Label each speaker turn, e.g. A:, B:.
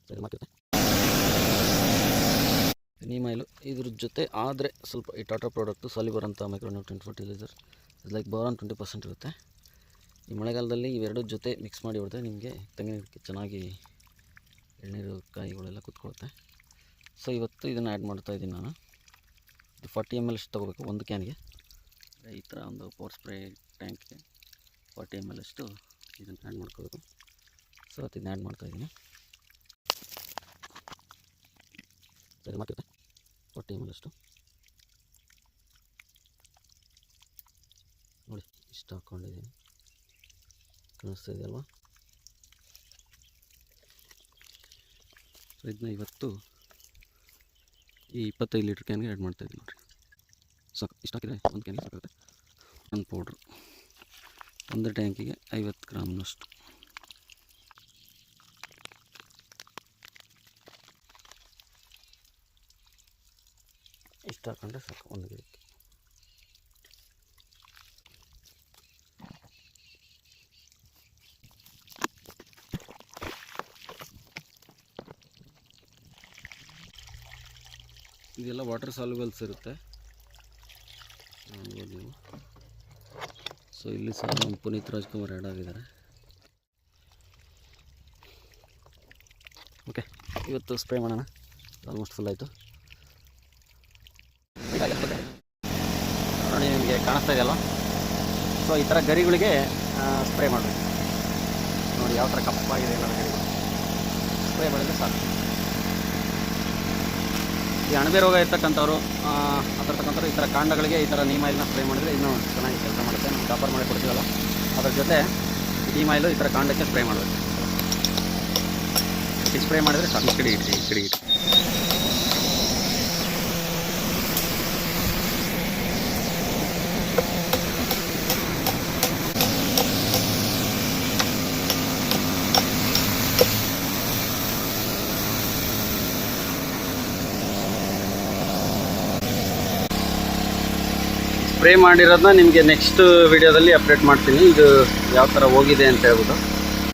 A: ಸರಿ ಮಾಡ್ತಿದ್ದೆ ನೀಮ್ ಆಯಿಲು ಇದ್ರ ಜೊತೆ ಆದರೆ ಸ್ವಲ್ಪ ಈ ಟಾಟಾ ಪ್ರಾಡಕ್ಟು ಸಾಲಿಬರ್ ಅಂತ ಮೈಕ್ರೋನ್ಯೂಟ್ರಿಯೆಂಟ್ ಫರ್ಟಿಲೈಸರ್ ಲೈಕ್ ಬೋರಾನ್ 20% ಇರುತ್ತೆ. ಈ ಮಳೆಗಾಲದಲ್ಲಿ ಇವೆರಡು ಜೊತೆ ಮಿಕ್ಸ್ ಮಾಡಿ ಹೊಡೆದ್ರೆ ನಿಮಗೆ ತೆಂಗಿನ ಗಿಡಕ್ಕೆ ಚೆನ್ನಾಗಿ ಎಳ್ನೀರು ಕಾಯಿಗಳೆಲ್ಲ ಕೂತ್ಕೊಳ್ಳುತ್ತೆ. ಸೊ ಇವತ್ತು ಇದನ್ನು ಆ್ಯಡ್ ಮಾಡ್ತಾಯಿದ್ದೀನಿ ನಾನು. ಇದು 40 ml ಅಷ್ಟು ತೊಗೋಬೇಕು ಒಂದು ಕ್ಯಾನ್ಗೆ. ಈ ಥರ ಒಂದು ಪವರ್ ಸ್ಪ್ರೇ ಟ್ಯಾಂಕ್ಗೆ 40 ml ಅಷ್ಟು ಇದನ್ನು ಆ್ಯಡ್ ಮಾಡ್ಕೋಬೇಕು. ಸೊ ಅದನ್ನು ಆ್ಯಡ್ ಮಾಡ್ತಾಯಿದ್ದೀನಿ. ಸರಿ ಮಾಡ್ತಿದ್ದೆ 40 ml ಅಷ್ಟು ನೋಡಿ ಇಷ್ಟು ಹಾಕ್ಕೊಂಡಿದ್ದೀನಿ. ಕಾಣಿಸ್ತಾ ಇದೆಯಲ್ವಾ? ಸೊ ಇದನ್ನ ಇವತ್ತು ಈ 25 ಲೀಟ್ರ್ ಕ್ಯಾನ್ಗೆ ಆ್ಯಡ್ ಮಾಡ್ತಾಯಿದ್ದೀನಿ ನೋಡಿರಿ. ಸಾಕು, ಇಷ್ಟು ಹಾಕಿದರೆ ಒಂದು ಕ್ಯಾನ್ಗೆ ಸಾಕಾಗುತ್ತೆ. ಒಂದು ಪೌಡ್ರು ಒಂದು ಟ್ಯಾಂಕಿಗೆ 50 ಗ್ರಾಮ್ನಷ್ಟು. ಇಷ್ಟು ಹಾಕೊಂಡ್ರೆ ಸಾಕು ಒಂದು ಗಿಡಕ್ಕೆ. ಇದೆಲ್ಲ ವಾಟರ್ ಸಾಲ್ಯುಬಲ್ಸ್ ಇರುತ್ತೆ ನೋಡ್ಬೋದು ನೀವು. ಸೊ ಇಲ್ಲಿ ಸಹ ನಮ್ಮ ಪುನೀತ್ ರಾಜ್ಕುಮಾರ್ ಆ್ಯಡ್ ಆಗಿದ್ದಾರೆ. ಓಕೆ, ಇವತ್ತು ಸ್ಪ್ರೇ ಮಾಡೋಣ. ಆಲ್ಮೋಸ್ಟ್ ಫುಲ್ ಆಯಿತು ನೋಡಿ, ನಿಮಗೆ ಕಾಣಿಸ್ತಾ ಇದೆಯಲ್ಲ? ಸೊ ಈ ಥರ ಗರಿಗಳಿಗೆ ಸ್ಪ್ರೇ ಮಾಡಬೇಕು. ನೋಡಿ ಯಾವ ಥರ ಕಪ್ಪಾಗಿದೆ ಎಲ್ಲ ಗರಿಗಳು. ಸ್ಪ್ರೇ ಮಾಡಿದರೆ ಸಾಕು. ಈ ಅಣಬೆ ರೋಗ ಇರ್ತಕ್ಕಂಥವ್ರು ಈ ಥರ ಕಾಂಡಗಳಿಗೆ ಈ ಥರ ನೀಮ್ ಆಯಿಲ್ನ ಸ್ಪ್ರೇ ಮಾಡಿದರೆ ಇನ್ನೂ ಚೆನ್ನಾಗಿ ಕೆಲಸ ಮಾಡುತ್ತೆ. ನಾವು ಕಾಪರ್ ಮಾಡಿ ಕೊಡ್ತೀವಲ್ಲ, ಅದ್ರ ಜೊತೆ ನೀಮ್ ಆಯಿಲು ಈ ಥರ ಕಾಂಡಕ್ಕೆ ಸ್ಪ್ರೇ ಮಾಡಬೇಕು. ಈ ಸ್ಪ್ರೇ ಮಾಡಿದರೆ ಸಾಕು. ಈ ಕಡೆ ಇಟ್ಟು ಸ್ಪ್ರೇ ಮಾಡಿರೋದನ್ನ ನಿಮಗೆ ನೆಕ್ಸ್ಟ್ ವಿಡಿಯೋದಲ್ಲಿ ಅಪ್ಡೇಟ್ ಮಾಡ್ತೀನಿ, ಇದು ಯಾವ ಥರ ಹೋಗಿದೆ ಅಂತ ಹೇಳ್ಬಿಟ್ಟು.